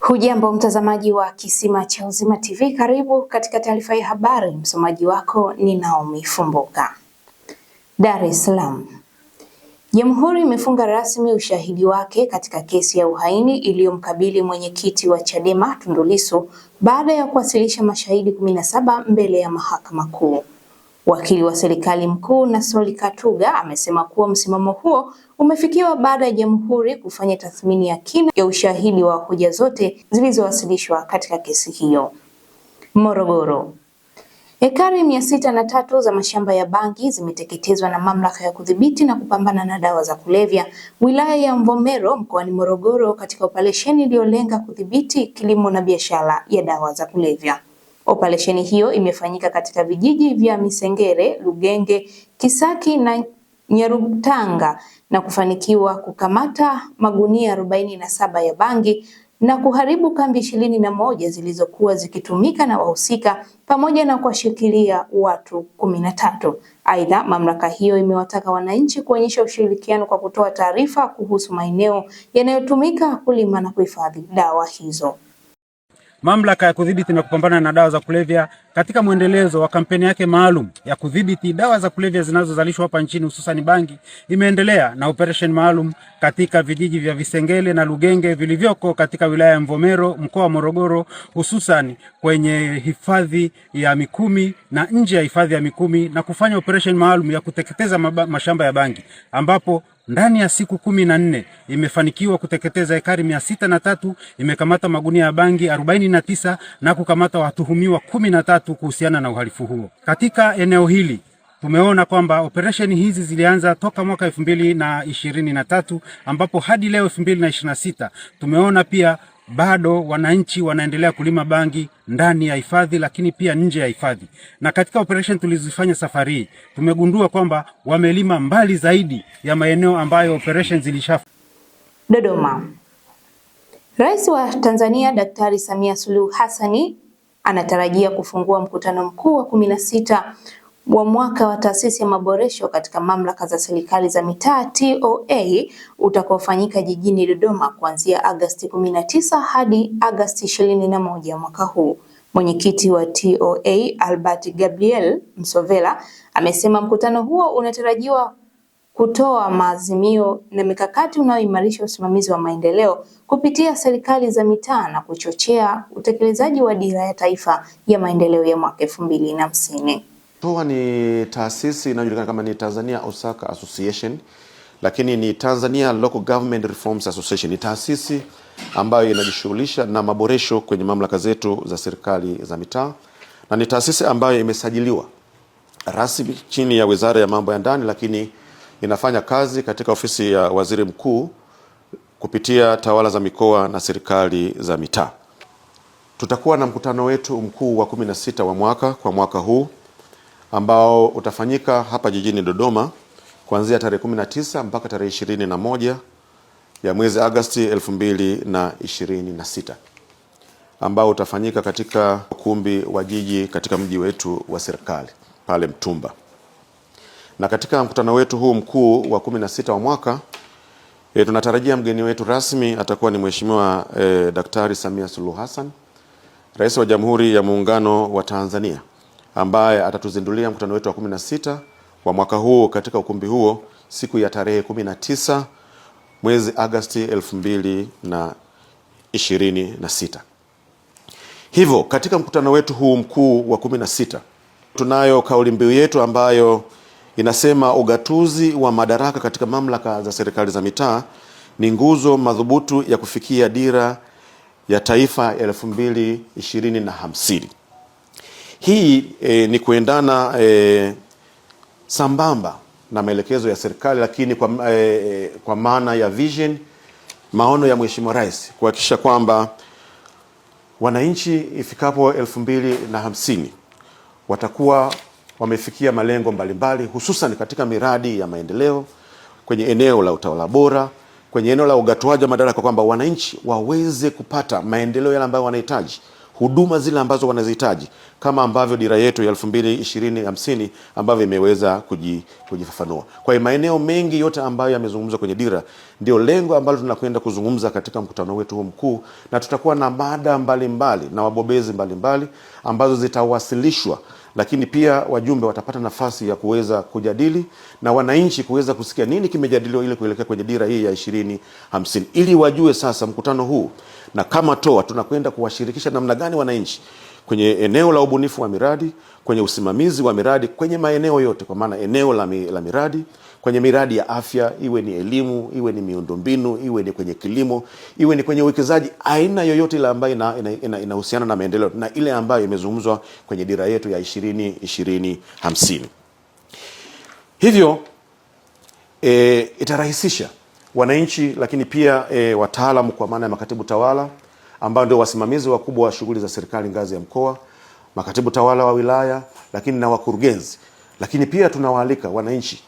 Hujambo mtazamaji wa Kisima cha Uzima TV, karibu katika taarifa ya habari. Msomaji wako ni Naomi Fumbuka. Dar es Salaam. Jamhuri imefunga rasmi ushahidi wake katika kesi ya uhaini iliyomkabili mwenyekiti wa Chadema Tundu Lissu baada ya kuwasilisha mashahidi 17 mbele ya Mahakama Kuu. Wakili wa serikali mkuu Nasoli Katuga amesema kuwa msimamo huo umefikiwa baada ya Jamhuri kufanya tathmini ya kina ya ushahidi wa hoja zote zilizowasilishwa katika kesi hiyo. Morogoro. Ekari 603 za mashamba ya bangi zimeteketezwa na Mamlaka ya Kudhibiti na Kupambana na Dawa za Kulevya wilaya ya Mvomero mkoani Morogoro katika operesheni iliyolenga kudhibiti kilimo na biashara ya dawa za kulevya. Operesheni hiyo imefanyika katika vijiji vya Misengere, Lugenge, Kisaki na Nyarutanga na kufanikiwa kukamata magunia 47 ya bangi na kuharibu kambi 21 zilizokuwa zikitumika na wahusika pamoja na kuwashikilia watu 13. Aidha, mamlaka hiyo imewataka wananchi kuonyesha ushirikiano kwa kutoa taarifa kuhusu maeneo yanayotumika kulima na kuhifadhi dawa hizo. Mamlaka ya Kudhibiti na Kupambana na Dawa za Kulevya katika mwendelezo wa kampeni yake maalum ya kudhibiti dawa za kulevya zinazozalishwa hapa nchini hususan bangi, imeendelea na operation maalum katika vijiji vya Visengele na Lugenge vilivyoko katika wilaya ya Mvomero mkoa wa Morogoro, hususan kwenye hifadhi ya Mikumi na nje ya hifadhi ya Mikumi, na kufanya operation maalum ya kuteketeza mashamba ya bangi ambapo ndani ya siku 14 imefanikiwa kuteketeza ekari 603, imekamata magunia ya bangi 49 na kukamata watuhumiwa 13 kuhusiana na uhalifu huo. Katika eneo hili tumeona kwamba operation hizi zilianza toka mwaka 2023 ambapo hadi leo 2026 tumeona pia bado wananchi wanaendelea kulima bangi ndani ya hifadhi lakini pia nje ya hifadhi. Na katika operation tulizofanya safari hii tumegundua kwamba wamelima mbali zaidi ya maeneo ambayo operation zilishafu. Dodoma. Rais wa Tanzania Daktari Samia Suluhu Hassani anatarajia kufungua mkutano mkuu wa 16 wa mwaka wa taasisi ya maboresho katika mamlaka za serikali za mitaa TOA utakaofanyika jijini Dodoma kuanzia Agosti 19 hadi Agosti 21 mwaka huu. Mwenyekiti wa TOA Albert Gabriel Msovela amesema mkutano huo unatarajiwa kutoa maazimio na mikakati unaoimarisha usimamizi wa maendeleo kupitia serikali za mitaa na kuchochea utekelezaji wa dira ya taifa ya maendeleo ya mwaka 2050. TOA ni taasisi inayojulikana kama ni Tanzania Osaka Association, lakini ni Tanzania Local Government Reforms Association. Ni taasisi ambayo inajishughulisha na maboresho kwenye mamlaka zetu za serikali za mitaa, na ni taasisi ambayo imesajiliwa rasmi chini ya Wizara ya Mambo ya Ndani, lakini inafanya kazi katika ofisi ya Waziri Mkuu kupitia tawala za mikoa na serikali za mitaa. Tutakuwa na mkutano wetu mkuu wa 16 wa mwaka huu ambao utafanyika hapa jijini Dodoma kuanzia tarehe 19 mpaka tarehe 21 ya mwezi Agosti 2026, ambao utafanyika katika ukumbi wa jiji katika mji wetu wa serikali pale Mtumba. Na katika mkutano wetu huu mkuu wa 16 wa mwaka tunatarajia mgeni wetu rasmi atakuwa ni Mheshimiwa Daktari Samia Suluhu Hassan, Rais wa Jamhuri ya Muungano wa Tanzania, ambaye atatuzindulia mkutano wetu wa 16 wa mwaka huu katika ukumbi huo siku ya tarehe 19 mwezi Agosti 2026. Hivyo katika mkutano wetu huu mkuu wa 16 tunayo kauli mbiu yetu ambayo inasema ugatuzi wa madaraka katika mamlaka za serikali za mitaa ni nguzo madhubutu ya kufikia dira ya taifa ya 2050. Hii ni kuendana sambamba na maelekezo ya serikali, lakini kwa maana ya vision, maono ya Mheshimiwa Rais kuhakikisha kwamba wananchi ifikapo 2050 watakuwa wamefikia malengo mbalimbali, hususan katika miradi ya maendeleo, kwenye eneo la utawala bora, kwenye eneo la ugatuaji wa madaraka, kwamba wananchi waweze kupata maendeleo yale ambayo wanahitaji, huduma zile ambazo wanazihitaji, kama ambavyo dira yetu ya 2020-50 ambavyo imeweza kujifafanua. Kwa hiyo maeneo mengi yote ambayo yamezungumzwa kwenye dira ndio lengo ambalo tunakwenda kuzungumza katika mkutano wetu huu mkuu, na tutakuwa na mada mbalimbali na wabobezi mbalimbali ambazo zitawasilishwa, lakini pia wajumbe watapata nafasi ya kuweza kujadili na wananchi kuweza kusikia nini kimejadiliwa ili kuelekea kwenye dira hii ya 2050, ili wajue sasa mkutano huu na kama TOA tunakwenda kuwashirikisha namna gani wananchi kwenye eneo la ubunifu wa miradi, kwenye usimamizi wa miradi, kwenye maeneo yote, kwa maana eneo la miradi, kwenye miradi ya afya, iwe ni elimu, iwe ni miundombinu, iwe ni kwenye kilimo, iwe ni kwenye uwekezaji, aina yoyote ile ambayo inahusiana na maendeleo na ile ambayo imezungumzwa kwenye dira yetu ya 2050. Hivyo itarahisisha wananchi, lakini pia wataalamu kwa maana ya makatibu tawala ambao ndio wasimamizi wakubwa wa shughuli za serikali ngazi ya mkoa, makatibu tawala wa wilaya, lakini na wakurugenzi. Lakini pia tunawaalika wananchi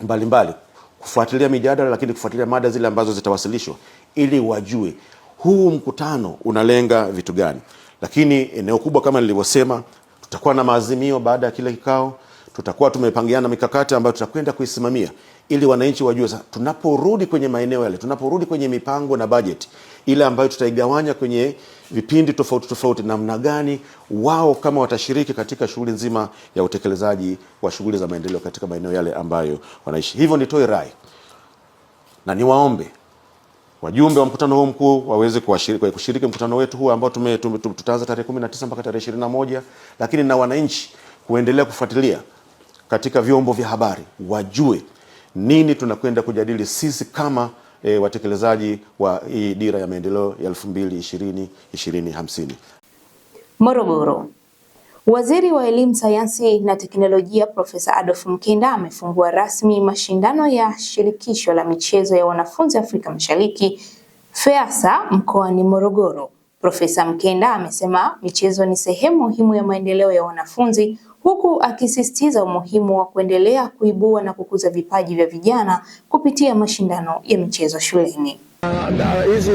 mbalimbali kufuatilia mijadala, lakini kufuatilia mada zile ambazo zitawasilishwa ili wajue huu mkutano unalenga vitu gani. Lakini eneo kubwa kama nilivyosema, tutakuwa na maazimio baada ya kile kikao, tutakuwa tumepangiana mikakati ambayo tutakwenda kuisimamia ili wananchi wajue sasa tunaporudi kwenye maeneo yale, tunaporudi kwenye mipango na budget ile ambayo tutaigawanya kwenye vipindi tofauti tofauti, namna gani wao kama watashiriki katika shughuli nzima ya utekelezaji wa shughuli za maendeleo katika maeneo yale ambayo wanaishi. Hivyo nitoe rai na niwaombe wajumbe wa mkutano huu mkuu waweze kushiriki mkutano wetu huu ambao tutaanza tarehe 19 mpaka tarehe 21, lakini na wananchi kuendelea kufuatilia katika vyombo vya habari, wajue nini tunakwenda kujadili sisi kama watekelezaji wa hii dira ya maendeleo ya 2020-2050. Morogoro. Waziri wa Elimu, Sayansi na Teknolojia Profesa Adolf Mkenda amefungua rasmi mashindano ya shirikisho la michezo ya wanafunzi Afrika Mashariki FEASA mkoani Morogoro. Profesa Mkenda amesema michezo ni sehemu muhimu ya maendeleo ya wanafunzi, huku akisisitiza umuhimu wa kuendelea kuibua na kukuza vipaji vya vijana kupitia mashindano ya michezo shuleni. Hizi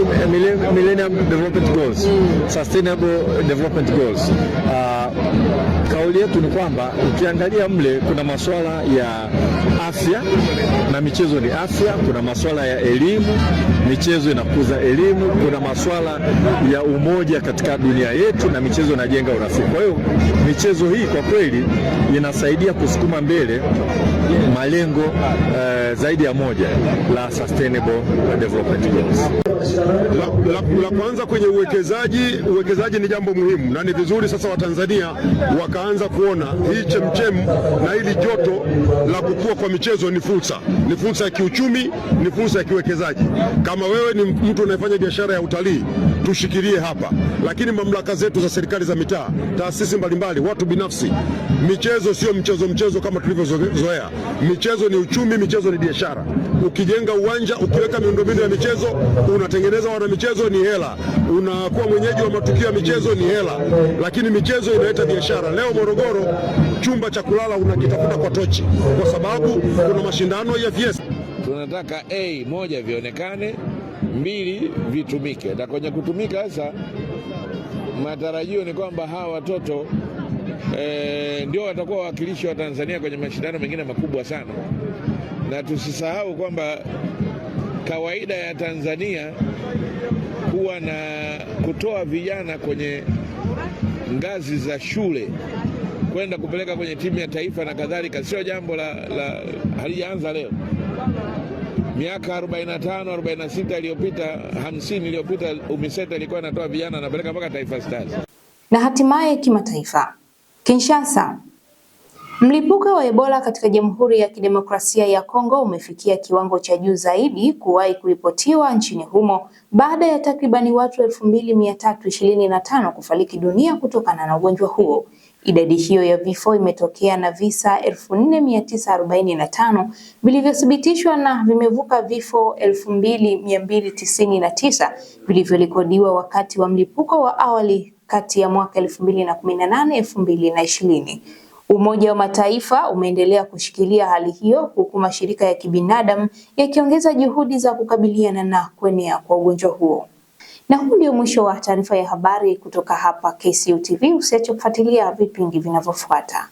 Millennium Development Goals, Sustainable Development Goals. Kauli yetu ni kwamba ukiangalia mle kuna masuala ya afya na michezo ni afya, kuna masuala ya elimu, michezo inakuza elimu, kuna masuala ya umoja katika dunia yetu na michezo inajenga urafiki. Kwa hiyo michezo hii kwa kweli inasaidia kusukuma mbele malengo zaidi ya moja la Sustainable Development Goals. La kwanza kwenye uwekezaji ni jambo muhimu, na ni vizuri sasa Watanzania wakaanza kuona hii chemchem na hili joto la kukua kwa michezo ni fursa ya kiuchumi, ni fursa ya kiwekezaji. Kama wewe ni mtu unayefanya biashara ya utalii, tushikilie hapa, lakini mamlaka zetu za serikali za mitaa, taasisi mbalimbali, watu binafsi, michezo sio mchezo kama tulivyozoea. Michezo ni uchumi, michezo ni biashara. Ukijenga uwanja, ukiweka miundombinu ya michezo, unatengeneza wana michezo, ni hela. Unakuwa mwenyeji wa matukio ya michezo, ni hela. Lakini michezo inaleta biashara. Leo Morogoro, chumba cha kulala unakitafuta kwa tochi, kwa sababu kuna mashindano ya Fiesta. Tunataka moja, vionekane; mbili, vitumike. Na kwenye kutumika sasa, matarajio ni kwamba hawa watoto ndio watakuwa wawakilishi wa Tanzania kwenye mashindano mengine makubwa sana. Na tusisahau kwamba kawaida ya Tanzania kuwa na kutoa vijana kwenye ngazi za shule kwenda kupeleka kwenye timu ya taifa na kadhalika, sio jambo halijaanza leo. Miaka 45, 46 iliyopita, 50 iliyopita, UMISETA ilikuwa inatoa vijana anapeleka mpaka Taifa Stars. Na hatimaye kimataifa. Kinshasa. Mlipuko wa Ebola katika Jamhuri ya Kidemokrasia ya Kongo umefikia kiwango cha juu zaidi kuwahi kuripotiwa nchini humo baada ya takribani watu 2325 kufariki dunia kutokana na ugonjwa huo. Idadi hiyo ya vifo imetokea na visa 4945 vilivyothibitishwa na vimevuka vifo 2299 vilivyorekodiwa wakati wa mlipuko wa awali kati ya mwaka 2018-2020. Umoja wa Mataifa umeendelea kushikilia hali hiyo, huku mashirika ya kibinadamu yakiongeza juhudi za kukabiliana na kuenea kwa ugonjwa huo. Na huu ndio mwisho wa taarifa ya habari kutoka hapa KCU TV. Usiache kufuatilia vipindi vinavyofuata.